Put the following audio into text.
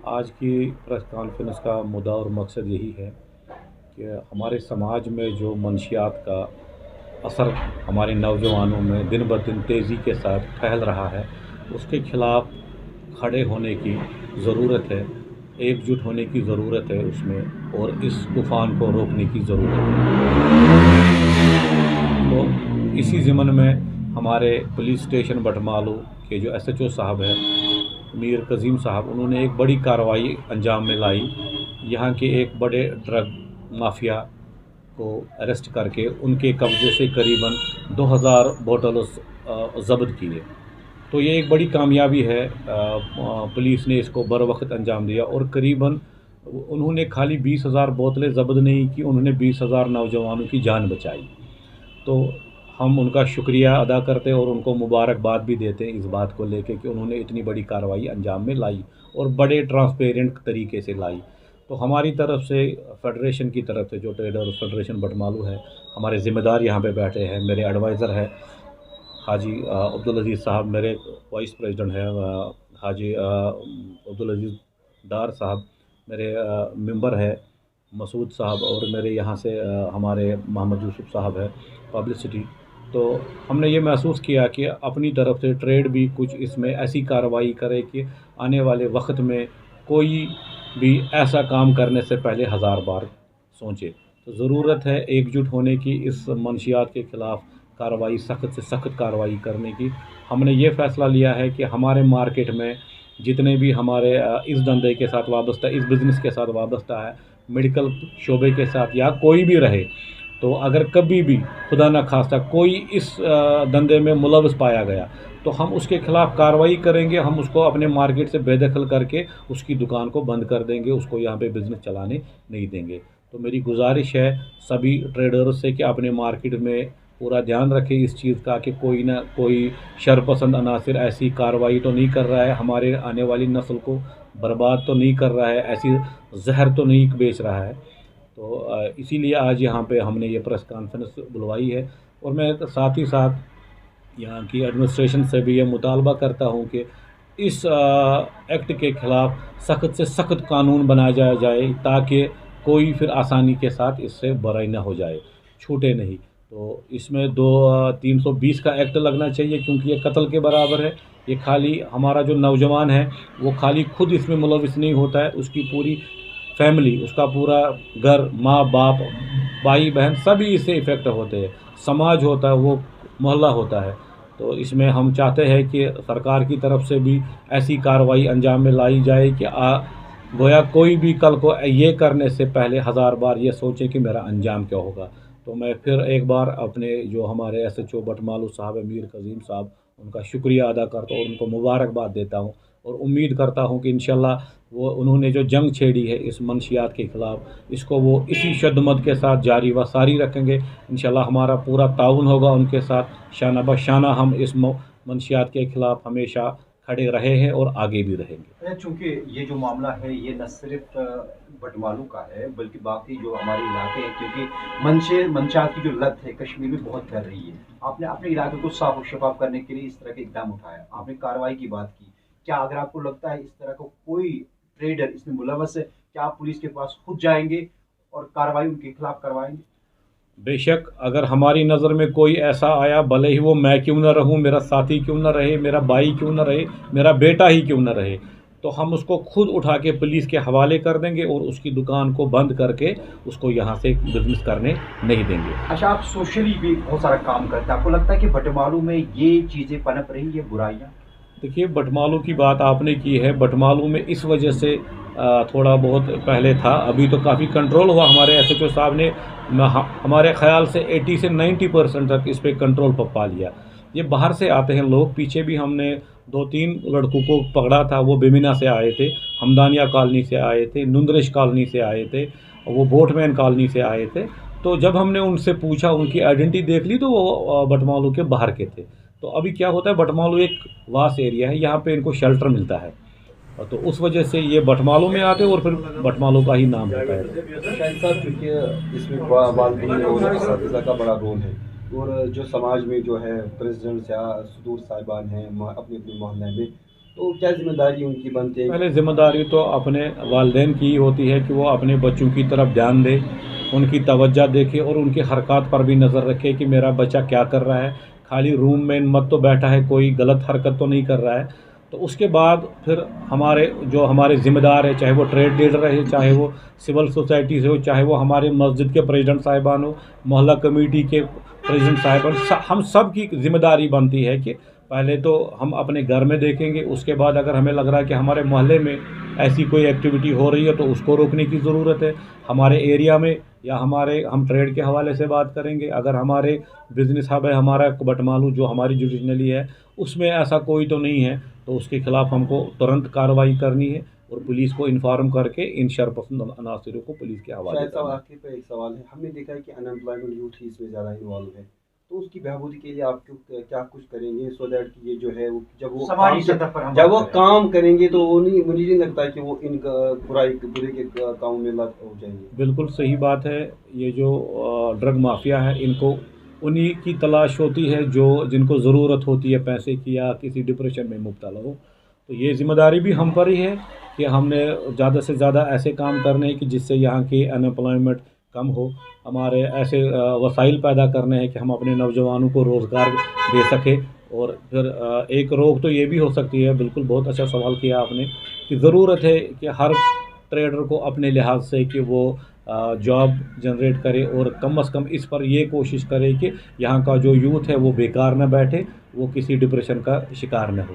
आज की press conference का मुद्दा और मकसद यही है कि हमारे समाज में जो मंशियात का असर हमारे नौजवानों में दिन ब दिन तेज़ी के साथ फैल रहा है, उसके खिलाफ़ खड़े होने की ज़रूरत है, एकजुट होने की ज़रूरत है उसमें, और इस तूफ़ान को रोकने की ज़रूरत है। तो इसी ज़िम्न में हमारे पुलिस स्टेशन बटमालू के जो एसएचओ साहब हैं, मीर कज़ीम साहब, उन्होंने एक बड़ी कार्रवाई अंजाम में लाई। यहाँ के एक बड़े ड्रग माफिया को अरेस्ट करके उनके कब्ज़े से करीबन 2000 बोतल ज़ब्त किए। तो ये एक बड़ी कामयाबी है। पुलिस ने इसको बरवक़्त अंजाम दिया और करीबन उन्होंने खाली 20,000 बोतलें ज़ब्त नहीं की, उन्होंने 20,000 नौजवानों की जान बचाई। तो हम उनका शुक्रिया अदा करते हैं और उनको मुबारकबाद भी देते हैं इस बात को लेके कि उन्होंने इतनी बड़ी कार्रवाई अंजाम में लाई और बड़े ट्रांसपेरेंट तरीके से लाई। तो हमारी तरफ से, फेडरेशन की तरफ से, जो ट्रेडर्स फेडरेशन बटमालू है, हमारे ज़िम्मेदार यहाँ पे बैठे हैं, मेरे एडवाइज़र हैं हाजी अब्दुल अज़ीज़ साहब, मेरे वाइस प्रेसिडेंट हैं हाजी अब्दुल अज़ीज़ डार साहब, मेरे मेंबर है मसूद साहब, और मेरे यहाँ से हमारे मोहम्मद यूसुफ साहब है पब्लिसिटी। तो हमने ये महसूस किया कि अपनी तरफ से ट्रेड भी कुछ इसमें ऐसी कार्रवाई करे कि आने वाले वक्त में कोई भी ऐसा काम करने से पहले हज़ार बार सोचे। तो ज़रूरत है एकजुट होने की, इस मंशियात के ख़िलाफ़ कार्रवाई, सख्त से सख्त कार्रवाई करने की। हमने ये फ़ैसला लिया है कि हमारे मार्केट में जितने भी हमारे इस धंधे के साथ वाबस्ता, इस बिज़नेस के साथ वाबस्ता है, मेडिकल शोबे के साथ या कोई भी रहे, तो अगर कभी भी खुदा न खास्ता कोई इस धंधे में मुलव्वस पाया गया तो हम उसके ख़िलाफ़ कार्रवाई करेंगे। हम उसको अपने मार्केट से बेदखल करके उसकी दुकान को बंद कर देंगे, उसको यहाँ पे बिज़नेस चलाने नहीं देंगे। तो मेरी गुजारिश है सभी ट्रेडर्स से कि अपने मार्केट में पूरा ध्यान रखें इस चीज़ का कि कोई ना कोई शरपसंद अनासिर ऐसी कार्रवाई तो नहीं कर रहा है, हमारे आने वाली नस्ल को बर्बाद तो नहीं कर रहा है, ऐसी जहर तो नहीं बेच रहा है। तो इसीलिए आज यहाँ पे हमने ये प्रेस कॉन्फ्रेंस बुलवाई है। और मैं साथ ही साथ यहाँ की एडमिनिस्ट्रेशन से भी ये मुतालबा करता हूँ कि इस एक्ट के ख़िलाफ़ सख्त से सख्त कानून बनाया जाए ताकि कोई फिर आसानी के साथ इससे बरी ना हो जाए, छूटे नहीं। तो इसमें 320 का एक्ट लगना चाहिए क्योंकि ये कत्ल के बराबर है। ये खाली हमारा जो नौजवान है वो खाली खुद इसमें मुलविस नहीं होता है, उसकी पूरी फैमिली, उसका पूरा घर, माँ बाप, भाई बहन सभी इससे इफ़ेक्ट होते हैं, समाज होता है, वो मोहल्ला होता है। तो इसमें हम चाहते हैं कि सरकार की तरफ से भी ऐसी कार्रवाई अंजाम में लाई जाए कि गोया कोई भी कल को ये करने से पहले हज़ार बार ये सोचे कि मेरा अंजाम क्या होगा। तो मैं फिर एक बार अपने जो हमारे एसएचओ बटमालू साहब है, मीर कज़ीम साहब, उनका शुक्रिया अदा करता हूँ और उनको मुबारकबाद देता हूँ और उम्मीद करता हूँ कि इंशाल्लाह वो उन्होंने जो जंग छेड़ी है इस मंशियात के ख़िलाफ़, इसको वो इसी शद्दमत के साथ जारी व सारी रखेंगे। इंशाल्लाह हमारा पूरा ताउन होगा उनके साथ, शाना बशाना हम इस मंशियात के ख़िलाफ़ हमेशा खड़े रहे हैं और आगे भी रहेंगे। चूँकि ये जो मामला है ये न सिर्फ बटमालू का है बल्कि बाकी जो हमारे इलाके हैं, क्योंकि मंशात की जो लत है कश्मीर में बहुत फैल रही है। आपने अपने इलाके को साफ और शफाफ करने के लिए इस तरह के इकदाम उठाया, आपने कार्रवाई की बात की। क्या अगर आपको लगता है इस तरह का कोई ट्रेडर इसमें मुलव्वस है, क्या आप पुलिस के पास खुद जाएंगे और कार्रवाई उनके खिलाफ करवाएंगे? बेशक, अगर हमारी नज़र में कोई ऐसा आया, भले ही वो मैं क्यों ना रहूं, मेरा साथी क्यों ना रहे, मेरा भाई क्यों ना रहे, मेरा बेटा ही क्यों ना रहे, तो हम उसको खुद उठा के पुलिस के हवाले कर देंगे और उसकी दुकान को बंद करके उसको यहाँ से बिजनेस करने नहीं देंगे। अच्छा, आप सोशली भी बहुत सारा काम करते हैं, आपको लगता है कि बटमालू में ये चीज़ें पनप रही है, बुराइयाँ? देखिए, बटमालू की बात आपने की है, बटमालू में इस वजह से थोड़ा बहुत पहले था, अभी तो काफ़ी कंट्रोल हुआ। हमारे एसएचओ साहब ने हमारे ख़्याल से 80 से 90% तक इस पर कंट्रोल पा लिया। ये बाहर से आते हैं लोग, पीछे भी हमने 2-3 लड़कों को पकड़ा था, वो बेमिना से आए थे, हमदानिया कॉलोनी से आए थे, नुंदरिश कॉलोनी से आए थे, वो बोटमैन कॉलोनी से आए थे। तो जब हमने उनसे पूछा, उनकी आइडेंटिटी देख ली तो वो बटमालू के बाहर के थे। तो अभी क्या होता है, बटमालू एक वास एरिया है, यहाँ पे इनको शेल्टर मिलता है, तो उस वजह से ये बटमालू में आते हैं और फिर बटमालू का ही नाम होता है। शाहिद साहब, चूँकि इसमें वालदैन और असातिज़ा का बड़ा रोल है और जो समाज में जो है प्रेसिडेंट्स या सदूर साहिबान हैं अपने अपने मोहल्ले में, तो क्या जिम्मेदारी उनकी बनती है? पहले ज़िम्मेदारी तो अपने वालिदैन की ही होती है कि वो अपने बच्चों की तरफ ध्यान दें, उनकी तवज्जो देखे और उनकी हरकत पर भी नज़र रखे कि मेरा बच्चा क्या कर रहा है। खाली रूम में मत तो बैठा है, कोई गलत हरकत तो नहीं कर रहा है। तो उसके बाद फिर हमारे ज़िम्मेदार है, चाहे वो ट्रेड लीडर है, चाहे वो सिविल सोसाइटी से हो, चाहे वो हमारे मस्जिद के प्रेसिडेंट साहिबान हो, मोहल्ला कमेटी के प्रेसिडेंट साहिबान, हम सब की ज़िम्मेदारी बनती है कि पहले तो हम अपने घर में देखेंगे, उसके बाद अगर हमें लग रहा है कि हमारे मोहल्ले में ऐसी कोई एक्टिविटी हो रही है तो उसको रोकने की ज़रूरत है। हमारे एरिया में या हम ट्रेड के हवाले से बात करेंगे, अगर हमारे बिज़नेस हब है, हमारा बटमालू जो हमारी जुडिशनली है, उसमें ऐसा कोई तो नहीं है, तो उसके ख़िलाफ़ हमको तुरंत कार्रवाई करनी है और पुलिस को इन्फॉर्म करके इन शरपसंद अनासरों को पुलिस के हवाले शायद साहब करना है। आखिर पे एक सवाल है, हमने देखा है कि अनएम्प्लॉयमेंट यूथ ही इसमें ज़्यादा इन्वॉल्व है, तो उसकी बहबूदी के लिए आप क्या कुछ करेंगे सो दैट कि ये जो है वो समाजी सतह पर हम जब वो बात करें। काम करेंगे तो वो नहीं, मुझे नहीं लगता कि वो इन बुरे के काम में लग हो जाएंगे। बिल्कुल सही बात है। ये जो ड्रग माफिया है, इनको उन्हीं की तलाश होती है जो जिनको ज़रूरत होती है पैसे की या किसी डिप्रेशन में मुब्तला हो। तो ये ज़िम्मेदारी भी हम पर ही है कि हमने ज़्यादा से ज़्यादा ऐसे काम करने हैं कि जिससे यहाँ की अनएम्प्लॉयमेंट कम हो। हमारे ऐसे वसाइल पैदा करने हैं कि हम अपने नौजवानों को रोज़गार दे सकें। और फिर एक रोक तो ये भी हो सकती है, बिल्कुल बहुत अच्छा सवाल किया आपने, कि ज़रूरत है कि हर ट्रेडर को अपने लिहाज से कि वो जॉब जनरेट करे और कम से कम इस पर ये कोशिश करे कि यहाँ का जो यूथ है वो बेकार ना बैठे, वो किसी डिप्रेशन का शिकार न हो।